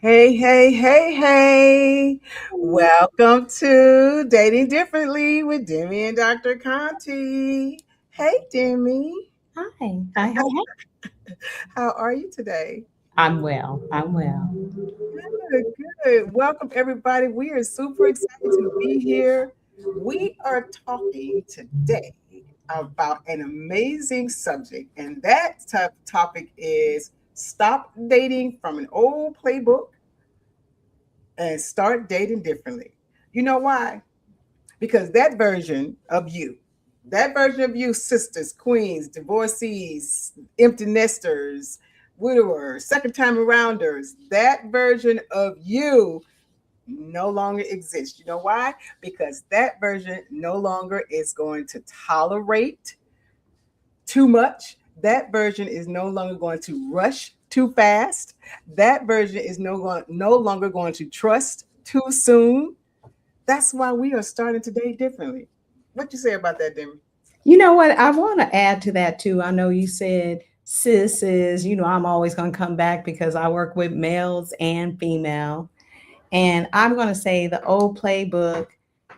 Hey, hey, hey, hey. Welcome to Dating Differently with Demi and Dr. Conti. Hey, Demi. Hi. Hi, hi, hi. How are you today? I'm well. I'm well. Good, good. Welcome, everybody. We are super excited to be here. We are talking today about an amazing subject, and that topic is stop dating from an old playbook and start dating differently. You know why? Because that version of you, sisters, queens, divorcees, empty nesters, widowers, second time arounders, that version of you no longer exists. You know why? Because that version no longer is going to tolerate too much. That version is no longer going to rush too fast. That version is no longer going to trust too soon. That's why we are starting to date differently. What you say about that, Demi? You know what? I want to add to that too. I know you said cis is, I'm always going to come back because I work with males and female. And I'm going to say the old playbook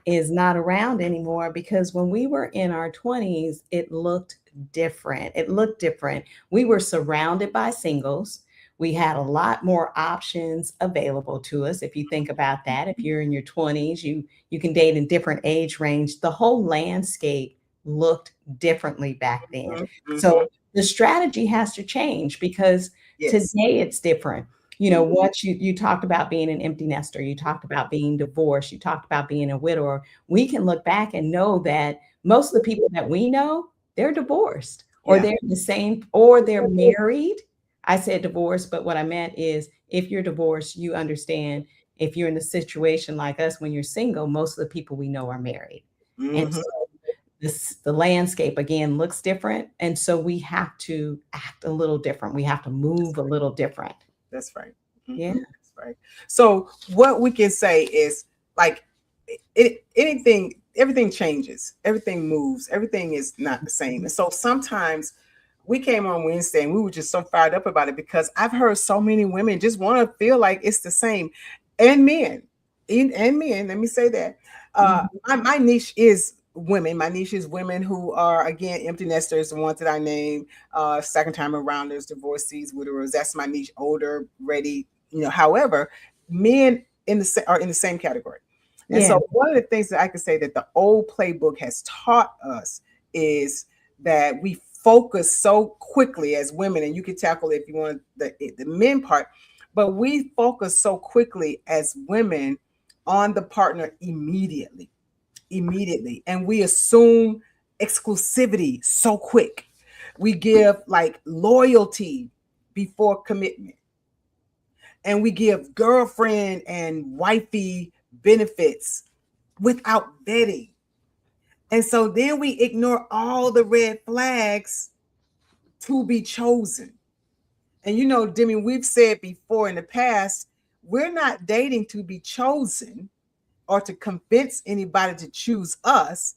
is not around anymore because when we were in our 20s, it looked different. It looked different. We were surrounded by singles. We had a lot more options available to us. If you think about that, if you're in your 20s, you can date in different age range. The whole landscape looked differently back then. Mm-hmm. So the strategy has to change because Yes. today it's different. Mhm. Once you talked about being an empty nester, you talked about being divorced, you talked about being a widower. We can look back and know that most of the people that we know, they're divorced or Yeah. they're the same or they're married. I said divorced, but what I meant is if you're divorced, you understand if you're in a situation like us when you're single, most of the people we know are married. And Hmm. so the landscape again looks different. And so we have to act a little different. We have to move a little different. That's right. Yeah. That's right. So what we can say is like everything changes, everything moves, everything is not the same. And so sometimes we came on Wednesday and we were just so fired up about it because I've heard so many women just want to feel like it's the same, and men. Let me say that Mhm. my niche is women. My niche is women who are again empty nesters, the ones that I named, second time arounders, divorcees, widowers. That's my niche. Older, ready. However, men are in the same category. And Yeah. so, one of the things that I can say that the old playbook has taught us is that we focus so quickly as women, and you can tackle it if you want the men part, but we focus so quickly as women on the partner immediately, and we assume exclusivity so quick. We give like loyalty before commitment, and we give girlfriend and wifey benefits without vetting. And so then we ignore all the red flags to be chosen. And Demi, we've said before in the past, we're not dating to be chosen or to convince anybody to choose us.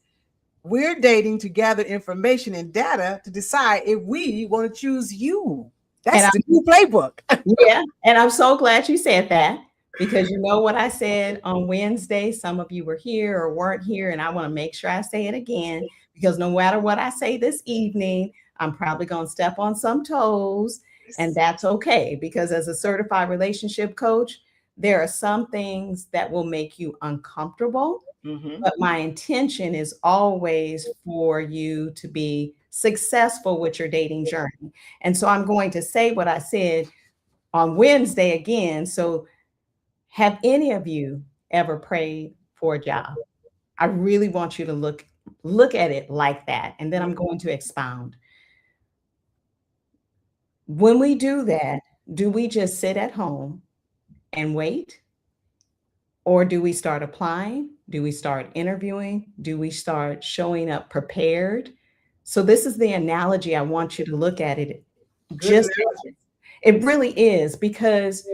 We're dating to gather information and data to decide if we want to choose you. And That's the new playbook. Yeah, and I'm so glad you said that because you know what I said on Wednesday. Some of you were here or weren't here, and I want to make sure I say it again because no matter what I say this evening, I'm probably going to step on some toes, and that's okay because as a certified relationship coach, there are some things that will make you uncomfortable, Mm-hmm. but my intention is always for you to be successful with your dating journey. And so I'm going to say what I said on Wednesday again. So, have any of you ever prayed for a job? I really want you to look at it like that, and then I'm going to expound. When we do that, do we just sit at home and wait, or do we start applying? Do we start interviewing? Do we start showing up prepared? So this is the analogy I want you to look at it. Good Just analogy. it really is because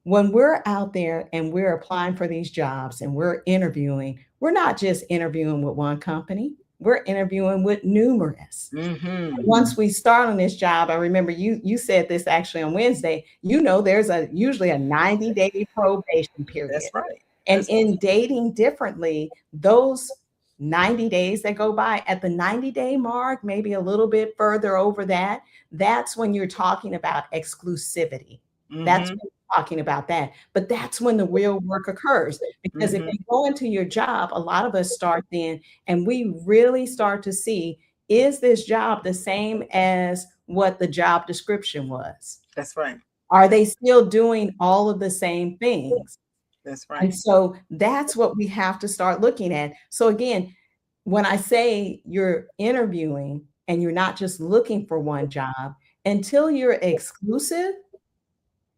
when we're out there and we're applying for these jobs and we're interviewing, we're not just interviewing with one company. we're interviewing with numerous. Mm-hmm. Once we start on this job, I remember you said this actually on Wednesday, there's usually a 90-day probation period. That's right. And That's in dating differently, those 90 days that go by, at the 90-day mark, maybe a little bit further over that, that's when you're talking about exclusivity. That's mm-hmm. when you're talking about that. But that's when the real work occurs. Because if Mm-hmm. you go into your job, a lot of us start then and we really start to see, is this job the same as what the job description was? That's right. Are they still doing all of the same things? That's right. And so that's what we have to start looking at. So again, when I say you're interviewing and you're not just looking for one job, until you're exclusive,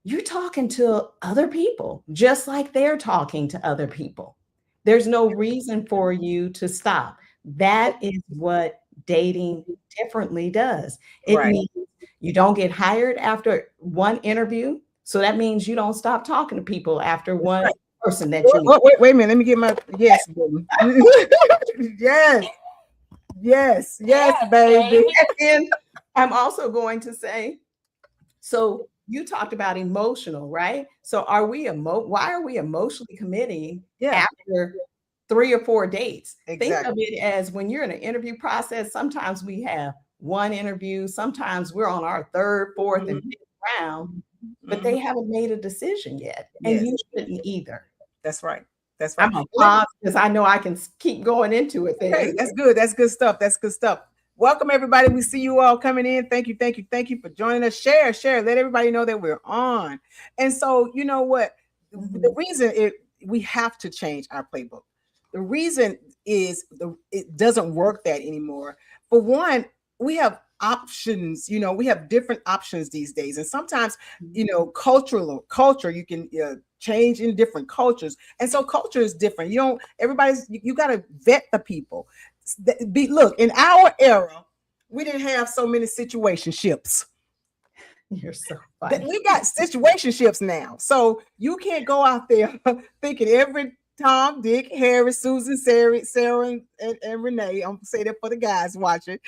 you're talking to other people just like they're talking to other people. There's no reason for you to stop. That is what dating differently does. It Right. means you don't get hired after one interview. So that means you don't stop talking to people after That's one right. person that you meet. Wait a minute. Let me get my yes, baby. Yes, yes, yes, baby. And I'm also going to say, so you talked about emotional, right? So why are we emotionally committing Yeah, after 3 or 4 dates? Think of exactly. it as when you're in an interview process, sometimes we have one interview, sometimes we're on our third, fourth, and Mm-hmm. fifth round, but Mm-hmm. they haven't made a decision yet. And Yes, you shouldn't either. that's right. That's right. I'm gonna pause because I know I can keep going into it there. Okay, that's good. That's good stuff. That's good stuff. Welcome everybody. We see you all coming in. Thank you, thank you, thank you for joining us. Share, share. Let everybody know that we're on. And so, you know what? The Mhm. reason we have to change our playbook. The reason is it doesn't work that anymore. For one, we have options. We have different options these days, and sometimes, culture you can change in different cultures, and so culture is different. You got to vet the people. Look, in our era, we didn't have so many situationships. You're so funny. We got situationships now. So you can't go out there thinking every Tom, Dick, Harry, Susan, Sarah and Renee, I'm gonna say that for the guys watching,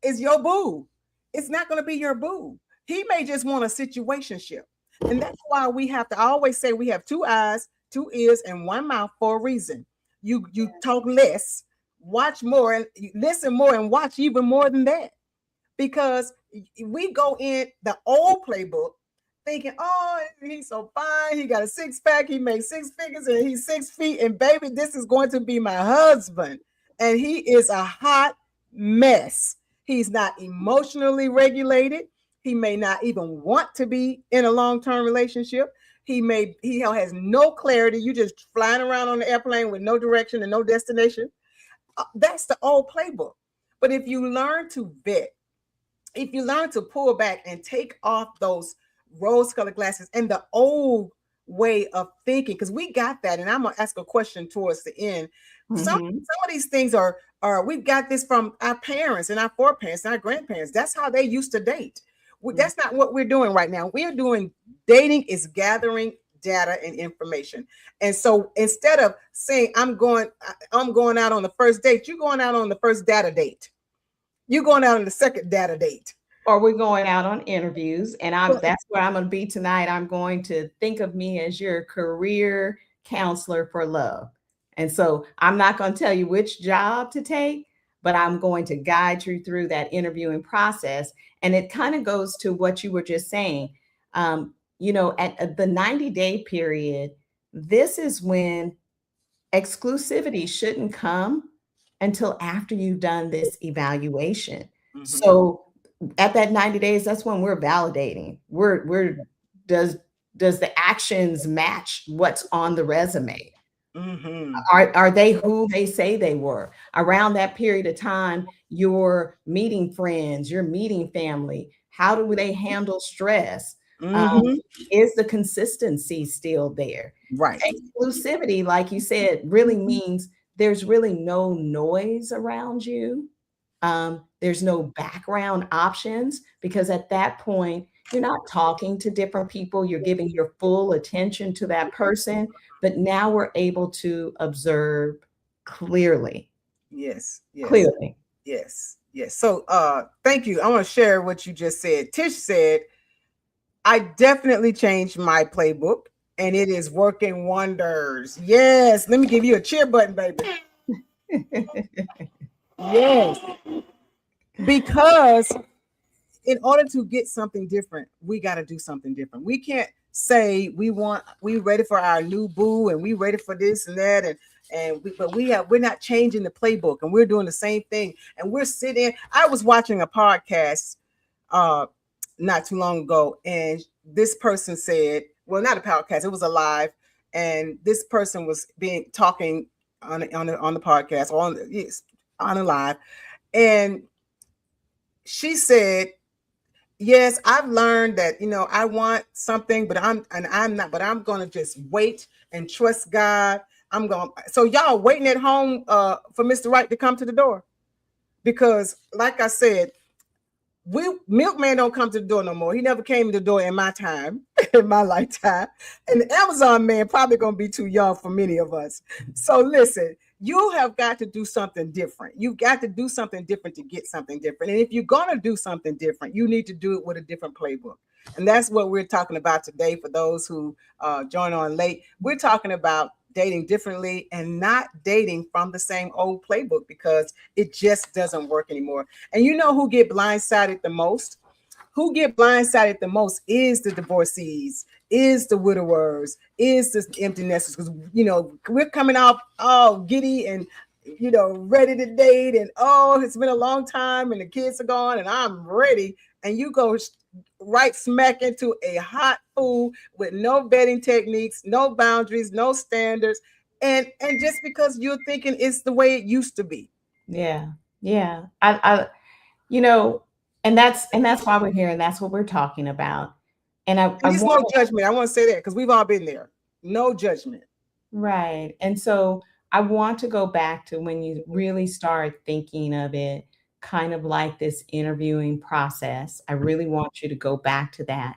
is your boo. It's not gonna be your boo. He may just want a situationship. And that's why we have to, I always say we have 2 eyes, 2 ears, and 1 mouth for a reason. You talk less, watch more, and listen more, and watch even more than that, because we go in the old playbook thinking, oh, he's so fine. He got a 6-pack. He makes 6 figures and he's 6 feet. And baby, this is going to be my husband. And he is a hot mess. He's not emotionally regulated. He may not even want to be in a long-term relationship. He has no clarity. You just flying around on the airplane with no direction and no destination. That's the old playbook. But if you learn to vet, if you learn to pull back and take off those rose-colored glasses and the old way of thinking, because we got that, and I'm gonna ask a question towards the end. Some Mhm. of these things are we've got this from our parents and our foreparents and our grandparents. That's how they used to date. That's not what we're doing right now. We're doing dating is gathering data and information. And so instead of saying I'm going out on the first date, you're going out on the first data date. You're going out on the second data date. Or we're going out on interviews, and Well, that's where I'm going to be tonight. I'm going to think of me as your career counselor for love. And so I'm not going to tell you which job to take, but I'm going to guide you through that interviewing process. And it kind of goes to what you were just saying. At the 90-day period, this is when exclusivity shouldn't come until after you've done this evaluation. mm-hmm, So at that 90 days, that's when we're validating. Does does the actions match what's on the resume? mm-hmm. Are they who they say they were? Around that period of time, you're meeting friends, you're meeting family. How do they handle stress? Um, Mm-hmm. is the consistency still there? Right. Exclusivity, like you said, really means there's really no noise around you. There's no background options, because at that point, you're not talking to different people, you're giving your full attention to that person. But now we're able to observe clearly. Yes, yes, clearly. yes, yes. So thank you. I want to share what you just said. Tish said, I definitely changed my playbook and it is working wonders. Yes. Let me give you a cheer button, baby. Yes. Because in order to get something different, we got to do something different. We can't say we ready for our new boo and we ready for this and that but we're not changing the playbook and we're doing the same thing and we're sitting. I was watching a podcast uh not too long ago, and this person said, well, not a podcast, it was a live, and this person was being talking on the podcast or on a live, and she said, yes, I've learned that, I want something, I'm not, but I'm gonna just wait and trust God. I'm going. So y'all waiting at home for Mr. Right to come to the door, because, like I said, milkman don't come to the door no more. He never came to the door in my time, in my lifetime. And the Amazon man probably gonna be too young for many of us. So listen, you have got to do something different. You've got to do something different to get something different. And if you're gonna do something different, you need to do it with a different playbook. And that's what we're talking about today. For those who join on late, we're talking about dating differently and not dating from the same old playbook, because it just doesn't work anymore. And you know who get blindsided the most? Who get blindsided the most is the divorcees, is the widowers, is the empty nesters. Because we're coming out all giddy and ready to date, and it's been a long time and the kids are gone and I'm ready. And you go right smack into a hot fool with no vetting techniques, no boundaries, no standards, and just because you're thinking it's the way it used to be. Yeah. Yeah. I you know, and that's why we're here and that's what we're talking about. And I And it's want no judgment. I want to say that because we've all been there. No judgment. right. And so I want to go back to when you really start thinking of it kind of like this interviewing process. I really want you to go back to that.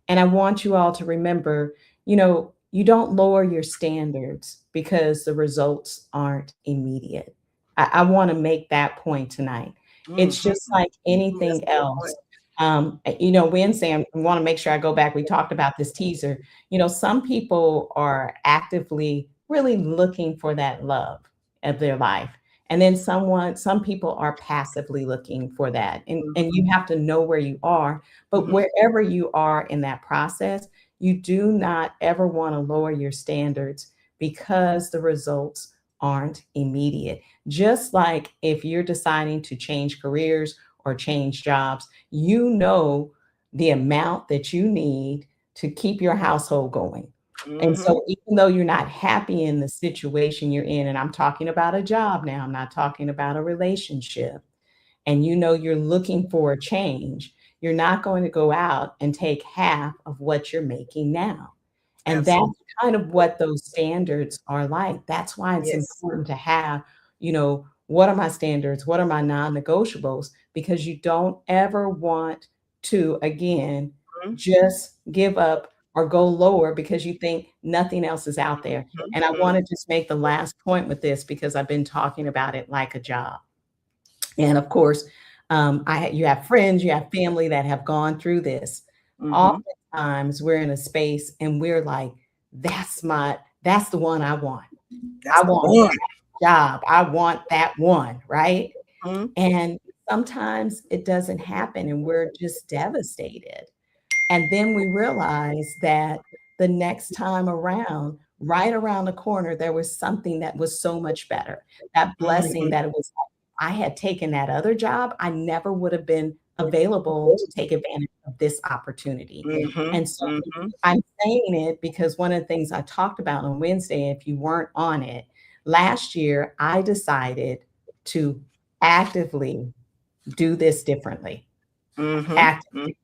And I want you all to remember, you don't lower your standards because the results aren't immediate. I want to make that point tonight. Mm-hmm. It's just like That's anything a good point. else. Wednesday, I want to make sure I go back. We talked about this teaser. Some people are actively really looking for that love of their life. And then some people are passively looking for that. And you have to know where you are. But Mm-hmm. wherever you are in that process, you do not ever want to lower your standards because the results aren't immediate. Just like if you're deciding to change careers or change jobs, the amount that you need to keep your household going. And Mm-hmm. so, even though you're not happy in the situation you're in, and I'm talking about a job now, I'm not talking about a relationship, and you're looking for a change, you're not going to go out and take half of what you're making now. And that's Absolutely. kind of what those standards are like. That's why it's Yes. important to have, what are my standards? What are my non negotiables? Because you don't ever want to, again, Mm-hmm. just give up or go lower because you think nothing else is out there. And I Mm-hmm. want to just make the last point with this because I've been talking about it like a job. And of course, you have friends, you have family that have gone through this. Mm-hmm. Oftentimes, we're in a space and we're like, that's the one I want. That's I the want one. that job. I want that one, right? Mm-hmm. And sometimes it doesn't happen, and we're just devastated. And then we realize that the next time around, right around the corner, there was something that was so much better. That blessing Mm-hmm. that it was like, I had taken that other job, I never would have been available to take advantage of this opportunity. Mm-hmm. And so Mm-hmm. I'm saying it because one of the things I talked about on Wednesday, if you weren't on it, last year, I decided to actively do this differently. Mm-hmm. Actively.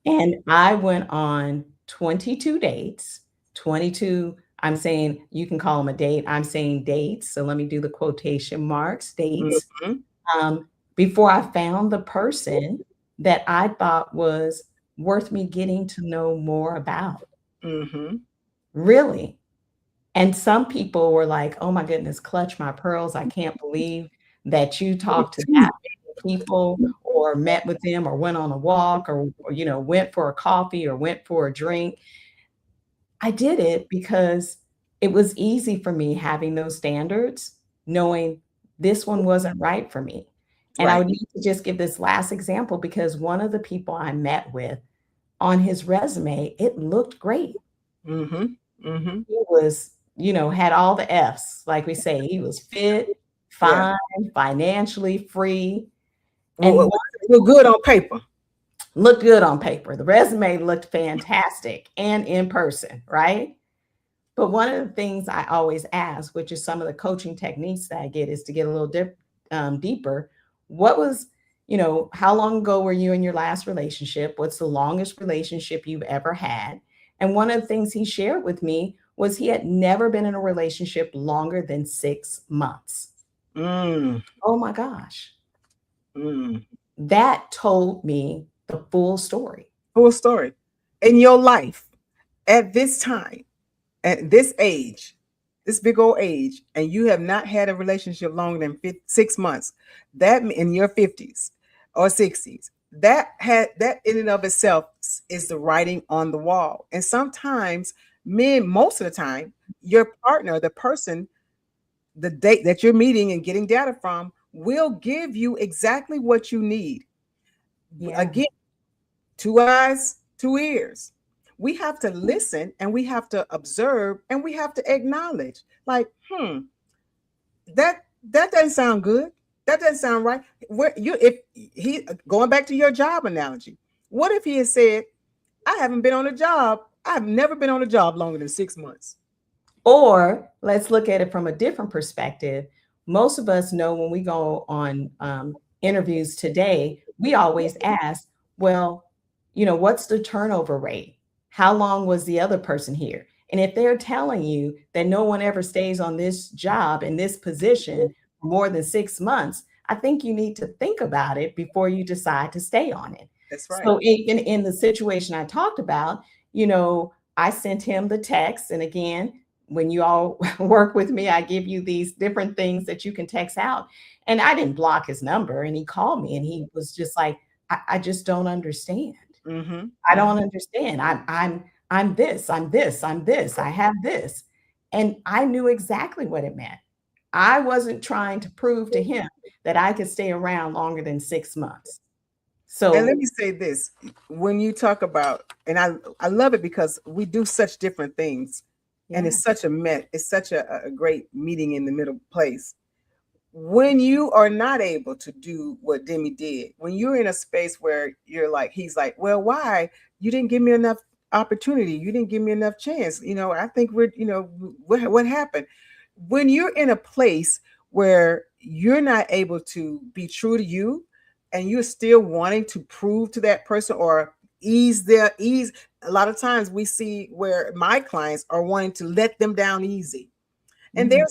And I went on 22 dates, 22. I'm saying you can call them a date. I'm saying dates. So let me do the quotation marks, dates, Mm-hmm. um, before I found the person that I thought was worth me getting to know more about. Mm-hmm. Really. And some people were like, "Oh my goodness, clutch my pearls. I can't believe that you talked to that many people or met with them or went on a walk or went for a coffee or went for a drink." I did it because it was easy for me having those standards, knowing this one wasn't right for me. And I Right. would need to just give this last example because one of the people I met with on his resume, it looked great. Mm-hmm. Mm-hmm. He was, had all the F's, like we say. He was fit, Yeah. fine, financially free, Well, and we're good on paper. looked good on paper. The resume looked fantastic and in person, right? But one of the things I always ask, which is some of the coaching techniques that I get, is to get a little deeper. What was, how long ago were you in your last relationship? What's the longest relationship you've ever had? And one of the things he shared with me was he had never been in a relationship longer than 6 months. Mm, Oh my gosh. mm. That told me the full story. Full story. In your life, at this time, at this age, this big old age, and you have not had a relationship longer than 6 months, that in your 50s or 60s, that in and of itself is the writing on the wall. And sometimes men, most of the time, your partner, the person, the date that you're meeting and getting data from, will give you exactly what you need. Yeah. Again, two eyes, two ears. We have to listen and we have to observe and we have to acknowledge, like, that doesn't sound good. That doesn't sound right. Where you if he going back to your job analogy, what if he had said, I haven't been on a job, I've never been on a job longer than 6 months. Or let's look at it from a different perspective. Most of us know when we go on interviews today, we always ask, well, what's the turnover rate? How long was the other person here? And if they're telling you that no one ever stays on this job in this position for more than 6 months, I think you need to think about it before you decide to stay on it. That's right. So even in the situation I talked about, I sent him the text. And again, when you all work with me, I give you these different things that you can text out. And I didn't block his number. And he called me and he was just like, I just don't understand. Mm-hmm. I Mm-hmm. don't understand. I'm this, I'm this, I'm this, I have this. And I knew exactly what it meant. I wasn't trying to prove to him that I could stay around longer than 6 months. And let So me say this, when you talk about, and I love it because we do such different things, and yeah, it's such a met, it's such a great meeting in the middle place. When you are not able to do what Demi did, when you're in a space where you're like, he's like, well, why? You didn't give me enough opportunity. You didn't give me enough chance. I think what happened? When you're in a place where you're not able to be true to you and you're still wanting to prove to that person or ease, a lot of times we see where my clients are wanting to let them down easy, and mhm,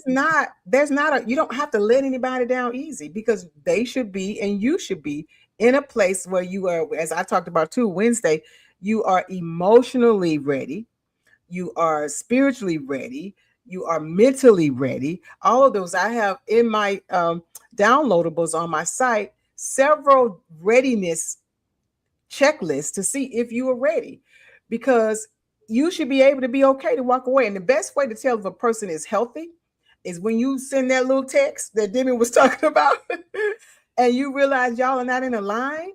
there's not a, you don't have to let anybody down easy, because they should be and you should be in a place where you are, as I talked about too Wednesday, you are emotionally ready, you are spiritually ready, you are mentally ready. All of those I have in my downloadables on my site, several readiness checklist to see if you are ready, because you should be able to be okay to walk away. And the best way to tell if a person is healthy is when you send that little text that Demi was talking about and you realize y'all are not in a line.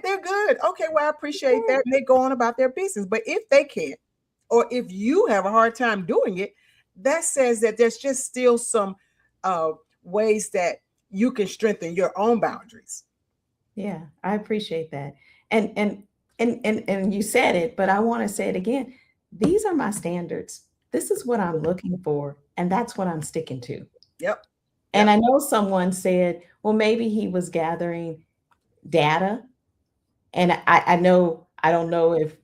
They're good. Okay, well, I appreciate that. And they go on about their business. But if they can't, or if you have a hard time doing it, that says that there's just still some uh, ways that you can strengthen your own boundaries. yeah, I appreciate that. And you said it, but I want to say it again. These are my standards. This is what I'm looking for, and that's what I'm sticking to. Yep. And Yep. I know someone said, well, maybe he was gathering data. And I know, I don't know if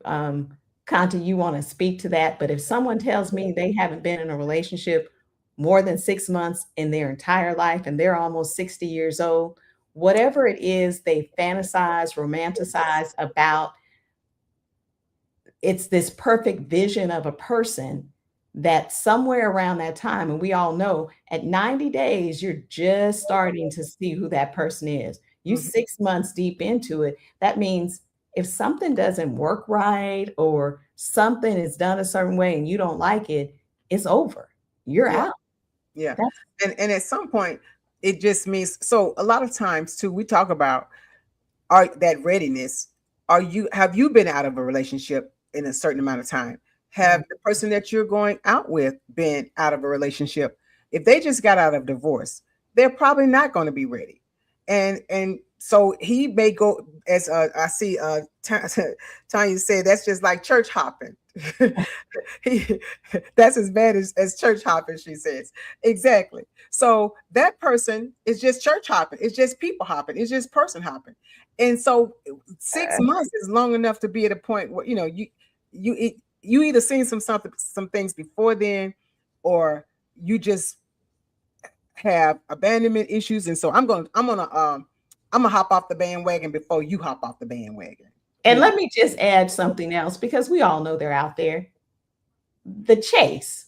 Conti, you want to speak to that, but if someone tells me they haven't been in a relationship more than 6 months in their entire life and they're almost 60 years old, whatever it is they fantasize, romanticize about, it's this perfect vision of a person. that somewhere around that time, and we all know at 90 days, you're just starting to see who that person is. You Mhm. 6 months deep into it. That means if something doesn't work right or something is done a certain way and you don't like it, it's over. You're Yeah, out. yeah. That's And at some point, it just means, so a lot of times too, we talk about are that readiness. Have you been out of a relationship in a certain amount of time? Have right. the person that you're going out with been out of a relationship? If they just got out of divorce, they're probably not going to be ready. And so he may go, as I see Tanya said, that's just like church hopping. he, that's as bad as church hopping, she says. Exactly. So that person is just church hopping. It's just people hopping. It's just person hopping. And so 6 months is long enough to be at a point where you either seen some things before then, or you just have abandonment issues. And so I'm gonna hop off the bandwagon before you hop off the bandwagon. And You know. let me just add something else because we all know they're out there. The chase.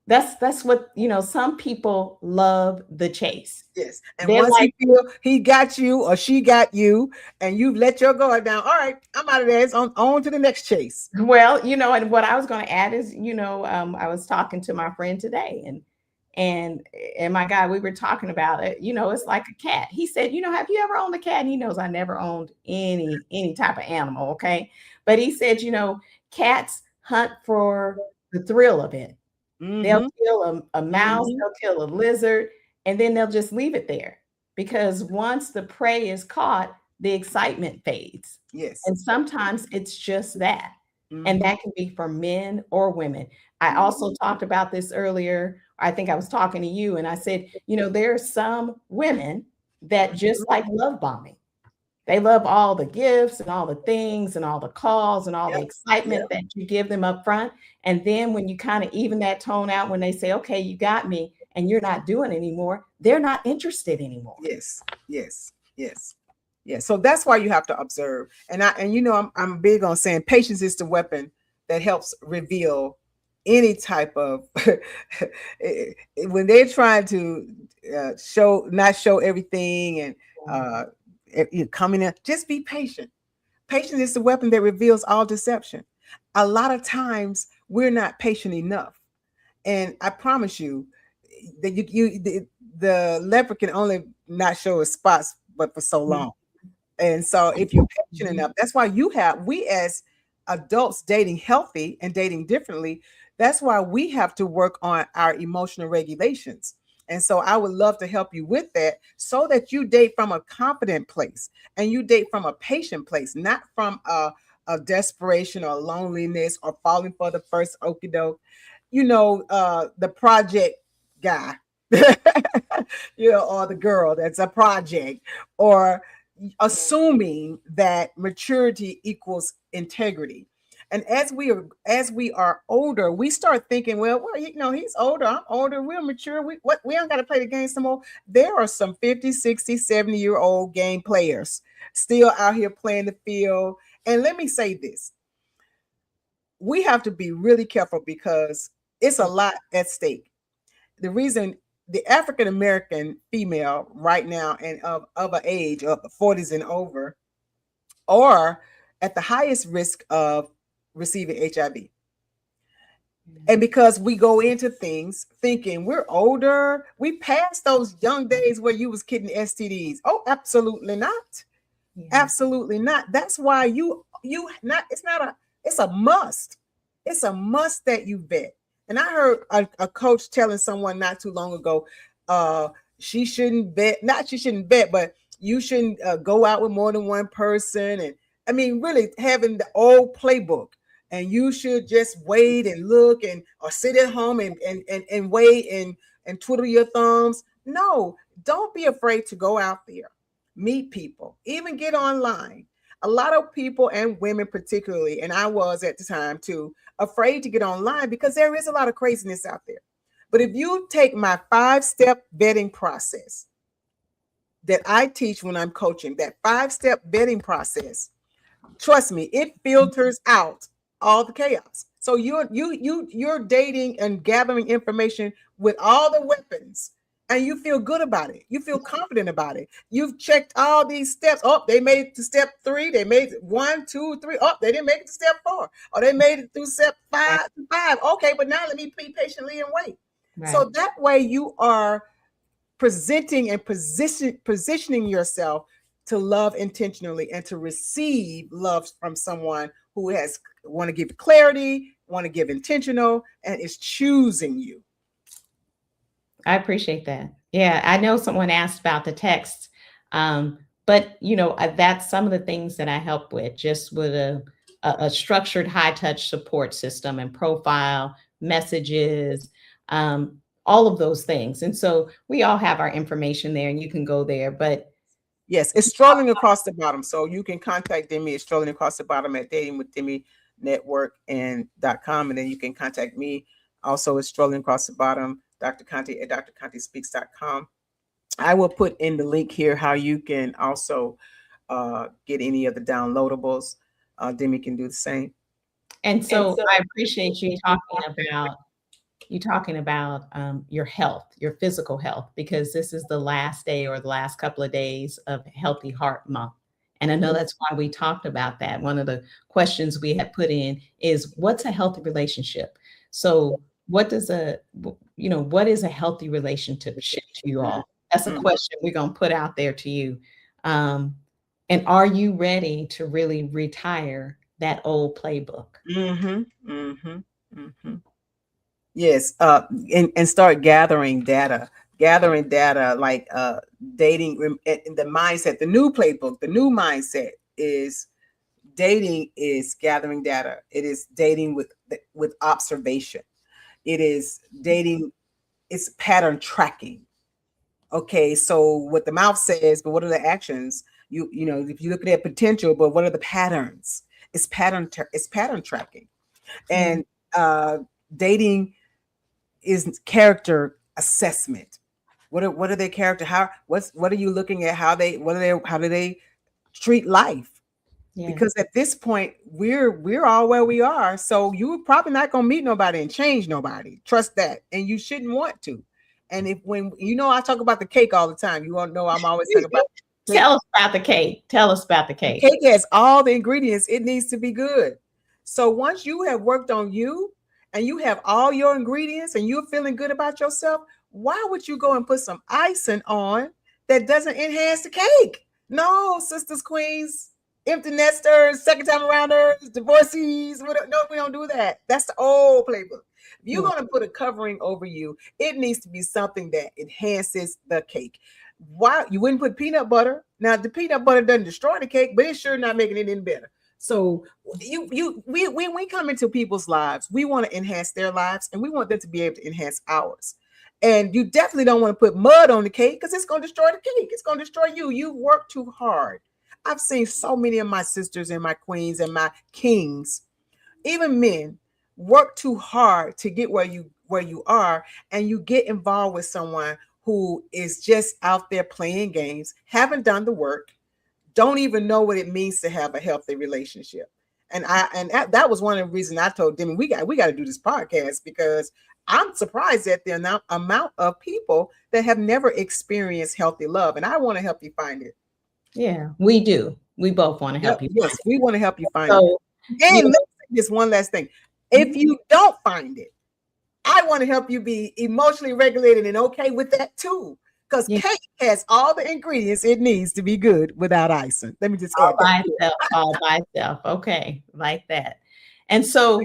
That's what, some people love the chase. Yes. And They're once like, he feel he got you or she got you, and you've let your guard down, all right, I'm out of there. It's on to the next chase. well, and what I was going to add is, I was talking to my friend today, and and my guy, we were talking about it. It's like a cat. He said, have you ever owned a cat? And he knows I never owned any type of animal. Okay, but he said, cats hunt for the thrill of it. They'll Mm-hmm. kill a mouse, Mm-hmm. they'll kill a lizard, and then they'll just leave it there because once the prey is caught, the excitement fades. Yes. And sometimes it's just that. And Mm-hmm. that can be for men or women. I also talked about this earlier. I think I was talking to you, and I said, there are some women that just like love bombing. They love all the gifts and all the things and all the calls and all the Yep. excitement Yep. that you give them up front. And then when you kind of even that tone out, when they say, okay, you got me, and you're not doing anymore, they're not interested anymore. Yes. Yes. Yes. Yes. So that's why you have to observe. And I'm big on saying patience is the weapon that helps reveal any type of when they're trying to show not show everything, and uh coming in, just be patient. Patience is the weapon that reveals all deception. A lot of times we're not patient enough. And I promise you that the leopard can only not show its spots but for so long. And so if you're patient Mhm. enough, that's why we as adults dating healthy and dating differently, that's why we have to work on our emotional regulations. And so I would love to help you with that so that you date from a confident place and you date from a patient place, not from a desperation or loneliness or falling for the first okie doke. The project guy, or the girl that's a project, or assuming that maturity equals integrity. And as we are older, we start thinking, well, he's older, I'm older, we're mature. We don't got to play the game some more. There are some 50, 60, 70-year-old game players still out here playing the field. And let me say this: we have to be really careful because it's a lot at stake. The reason the African American female right now and of an age of the 40s and over are at the highest risk of receiving HIV. And because we go into things thinking we're older, we passed those young days where you was kidding STDs. Oh, absolutely not. Yeah. Absolutely not. That's why you not it's not a it's a must. It's a must that you vet. And I heard a coach telling someone not too long ago, uh, she shouldn't bet, but you shouldn't go out with more than one person. And I mean, really having the old playbook. And you should just wait and look and or sit at home and wait and twiddle your thumbs. No, don't be afraid to go out there, meet people, even get online. A lot of people and women, particularly, and I was at the time too, afraid to get online because there is a lot of craziness out there. But if you take my 5-step vetting process that I teach when I'm coaching, that 5-step vetting process, trust me, it filters out all the chaos. So you're dating and gathering information with all the weapons, and you feel good about it. You feel confident about it. You've checked all these steps. Oh, they made it to step 3. They made it 1, 2, 3. Oh, they didn't make it to step 4. Or they made it through step Right. five. Okay, but now let me be patiently and wait. Right. So that way you are presenting and positioning yourself to love intentionally and to receive love from someone who has want to give clarity, want to give intentional, and is choosing you. I appreciate that. Yeah, I know someone asked about the text, but that's some of the things that I help with, just with a structured high touch support system and profile messages, all of those things. And so we all have our information there, and you can go there. But Yes, it's strolling across the bottom. So you can contact Demi. It's strolling across the bottom at Dating with Demi Network and .com. And then you can contact me. Also, it's strolling across the bottom, Dr. Conte at drcontespeaks.com. I will put in the link here how you can also get any of the downloadables. Demi can do the same. and And so so I I appreciate appreciate you talking about. you talking about your health, your physical health, because this is the last day or the last couple of days of Healthy Heart Month. And I know that's why we talked about that. One of the questions we had put in is, what's a healthy relationship? So what does what is a healthy relationship to you all? That's a question we're going to put out there to you. Um, and are you ready to really retire that old playbook? Mm-hmm. Mm-hmm. Mm-hmm. Yes, and start gathering data like dating in the mindset. The new playbook, the new mindset is dating is gathering data. It is dating with observation. It is dating. It's pattern tracking. Okay, so what the mouth says, but what are the actions? If you look at potential, but what are the patterns? It's pattern tracking, Yeah. and dating is character assessment. What are their character? What are you looking at? How do they treat life? Yeah. Because at this point we're all where we are. So you're probably not gonna meet nobody and change nobody. Trust that, and you shouldn't want to. And if when I talk about the cake all the time, you won't know I'm always talking about cake. Tell us about the cake. Tell us about the The cake. cake has all the ingredients it needs to be good. So once you have worked on you and you have all your ingredients and you're feeling good about yourself, why would you go and put some icing on that doesn't enhance the cake? No, sisters, queens, empty nesters, second time arounders, divorcees. No, we don't do that. That's the old playbook. If you're Yeah. going to put a covering over you, it needs to be something that enhances the cake. Why you wouldn't put peanut butter? Now the peanut butter doesn't destroy the cake, but it's sure not making it any better. So we come into people's lives, we want to enhance their lives, and we want them to be able to enhance ours. And you definitely don't want to put mud on the cake because it's going to destroy the cake. It's going to destroy you. You work too hard. I've seen so many of my sisters and my queens and my kings, even men, work too hard to get where you are, and you get involved with someone who is just out there playing games, haven't done the work, don't even know what it means to have a healthy relationship. And that was one of the reasons I told Demi we got to do this podcast, because I'm surprised at the amount of people that have never experienced healthy love, and I want to help you find it. Yeah, we do. We both want to Yep, help you yes, find we want to help you it. find it. So, you And know, let's say this one last thing: if you don't find it, I want to help you be emotionally regulated and okay with that too. Because yeah, cake has all the ingredients it needs to be good without icing. Let me just all add that. by itself, all by itself. Okay, like that. And so,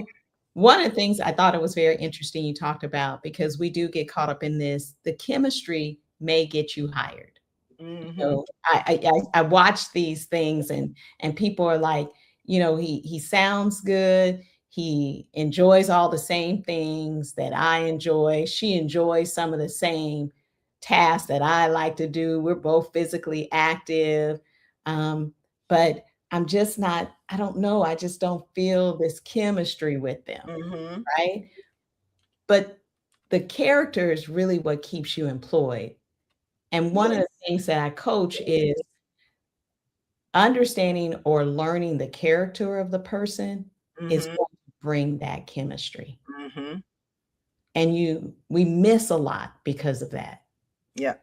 one of the things I thought it was very interesting you talked about, because we do get caught up in this, the chemistry may get you hired. Mm-hmm. So I watch these things, and people are like, he sounds good. He enjoys all the same things that I enjoy. She enjoys some of the same tasks that I like to do. We're both physically active. Um, but I'm just not, I don't know. I just don't feel this chemistry with them. Mm-hmm. Right. But the character is really what keeps you employed. And one of the Yes. things that I coach is understanding or learning the character of the person is Mm-hmm. going to bring that chemistry. Mm-hmm. And we miss a lot because of that. Yeah.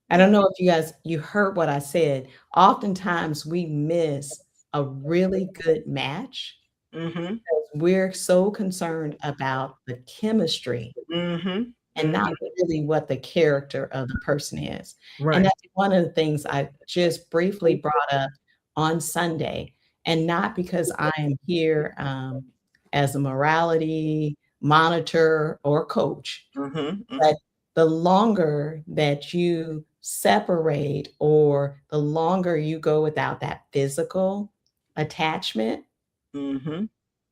I Yeah. don't know if you heard what I said. Oftentimes we miss a really good match Mm-hmm. because we're so concerned about the chemistry Mm-hmm. and not Mm-hmm. really what the character of the person is. And Right. that's one of the things I just briefly brought up on Sunday, and not because I am here as a morality monitor or coach, Mm-hmm. Mm-hmm. but the longer that you separate or the longer you go without that physical attachment, Mm-hmm.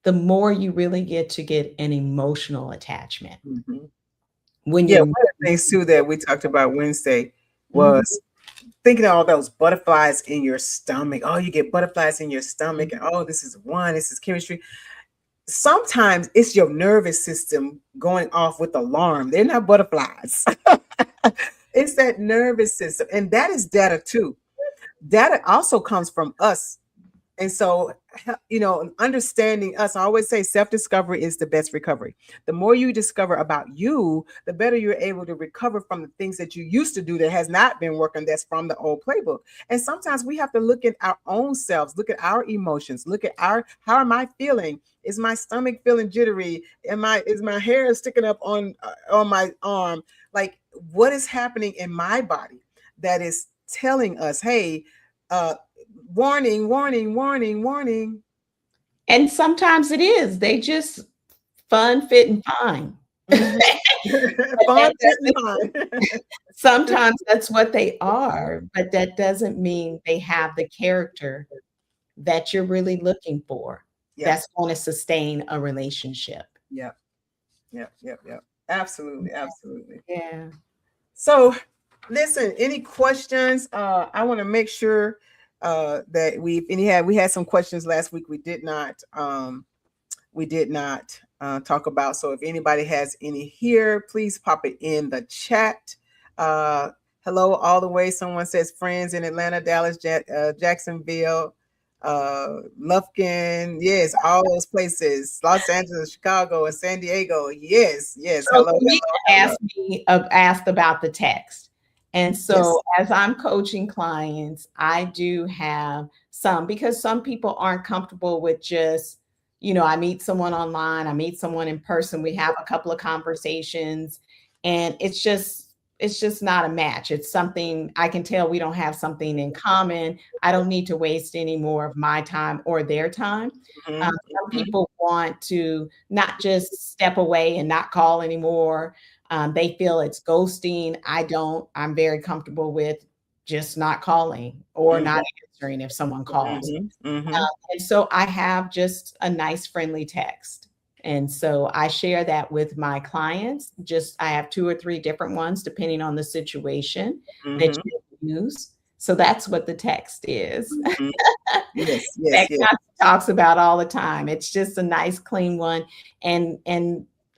the more you really get an emotional attachment Mm-hmm. when Yeah, you're one of the things too that we talked about Wednesday Mhm, was thinking of all those butterflies in your stomach. Oh, you get butterflies in your mhm. stomach, and oh, this is chemistry. Sometimes it's your nervous system going off with alarm. They're not butterflies. It's that nervous system, and that is data too. Data also comes from us. And so, understanding us, I always say self discovery is the best recovery. The more you discover about you, the better you're able to recover from the things that you used to do that has not been working, that's from the old playbook. And sometimes we have to look at our own selves, look at our emotions, look at how am I feeling? Is my stomach feeling jittery? Is my hair sticking up on my arm? Like, what is happening in my body that is telling us, hey, uh, warning, warning, warning, warning. And sometimes it is. They just fun, fit, and fine. Mhm. But Fun, that fit, and doesn't fine. sometimes that's what they are, but that doesn't mean they have the character that you're really looking for Yep, that's gonna sustain a relationship. yep, yep, yep, yep. Absolutely, absolutely. Yeah. So, listen. Any questions? I want to make sure that we had some questions last week. We did not talk about. So if anybody has any here, please pop it in the chat. Uh, Hello, all the way. Someone says friends in Atlanta, Dallas, Jacksonville, Lufkin. Yes, all those places. Los Angeles, Chicago, and San Diego. Yes, yes. So Hello, Tamika hello, hello. asked about the text. And so Yes. as I'm coaching clients, I do have some because some people aren't comfortable with just, I meet someone online, I meet someone in person, we have a couple of conversations, and it's just not a match. It's something I can tell we don't have something in common. I don't need to waste any more of my time or their time. Mm-hmm, Some mm-hmm, people want to not just step away and not call anymore. They feel it's ghosting. I don't. I'm very comfortable with just not calling or not answering if someone calls. mm-hmm, mm-hmm, And so I have just a nice, friendly text. And so I share that with my clients. Just I have two or three different ones depending on the situation that mm-hmm, you use. So that's what the text is. mm-hmm. Yes, yes, That yes. Constance talks about all the time. It's just a nice, clean one. And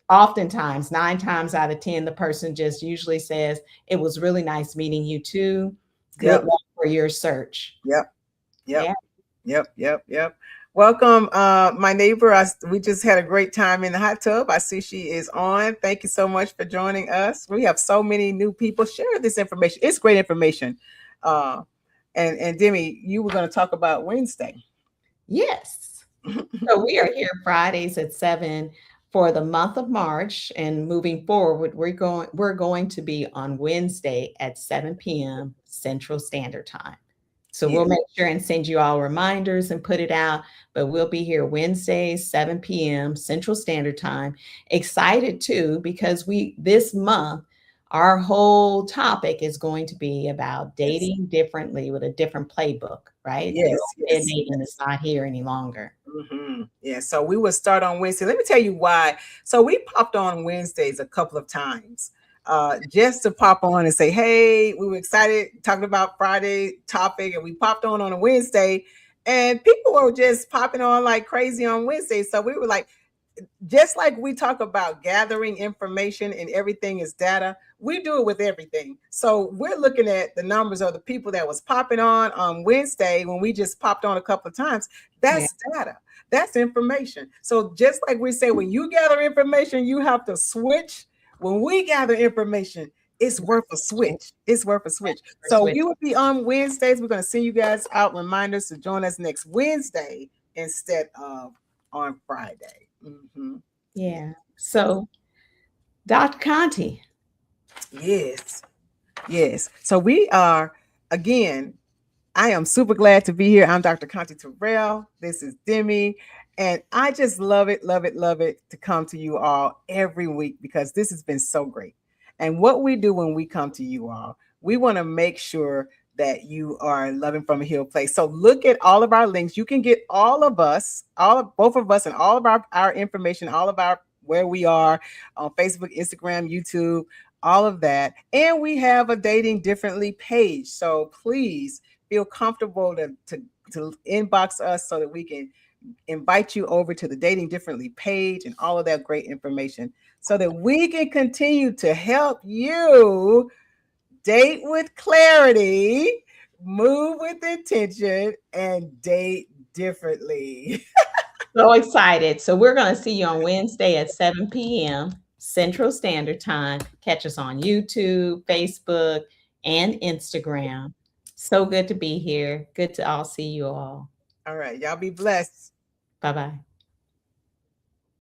oftentimes, 9 times out of 10, the person just usually says, "It was really nice meeting you too. Good Yep, luck for your search." yep, yep. Yeah. Yep, yep, yep. Welcome, my neighbor. We just had a great time in the hot tub. I see she is on. Thank you so much for joining us. We have so many new people. Share this information. It's great information. Uh, and Demi, you were going to talk about Wednesday. Yes. So we are here Fridays at 7 for the month of March, and moving forward, we're going to be on Wednesday at 7 p.m. Central Standard Time. So we'll Yes, make sure and send you all reminders and put it out. But we'll be here Wednesdays, 7 p.m. Central Standard Time. Excited too, because this month, our whole topic is going to be about yes, dating differently with a different playbook, right? The yes, old yes, dating is yes. not here any longer. Yeah, so we will start on Wednesday. Let me tell you why. So we popped on Wednesdays a couple of times, just to pop on and say, "Hey, we were excited talking about Friday topic," and we popped on a Wednesday, and people were just popping on like crazy on Wednesday. So we were like, just like we talk about gathering information and everything is data, we do it with everything. So we're looking at the numbers of the people that was popping on Wednesday when we just popped on a couple of times. Yeah. That's data. That's information. So just like we say, when you gather information, you have to switch. When we gather information, it's worth a switch. It's worth a switch. So we will be on Wednesdays. We're going to send you guys out reminders to join us next Wednesday instead of on Friday. Mm-hmm. Yeah. So, Dr. Conti. Yes. Yes. So we are, again, I am super glad to be here. I'm Dr. Conti Terrell. This is Demi. And I just love it, love it, love it to come to you all every week because this has been so great. And what we do when we come to you all, we want to make sure that you are loving from a healed place. So look at all of our links. You can get all of us, both of us, and all of our information, all of our where we are on Facebook, Instagram, YouTube, all of that. And we have a Dating Differently page. So please feel comfortable to inbox us so that we can invite you over to the Dating Differently page and all of that great information so that we can continue to help you date with clarity, move with intention, and date differently. So excited. So we're going to see you on Wednesday at 7 p.m. Central Standard Time. Catch us on YouTube, Facebook, and Instagram. So good to be here. Good to all see you all. All right. Y'all be blessed. Bye-bye.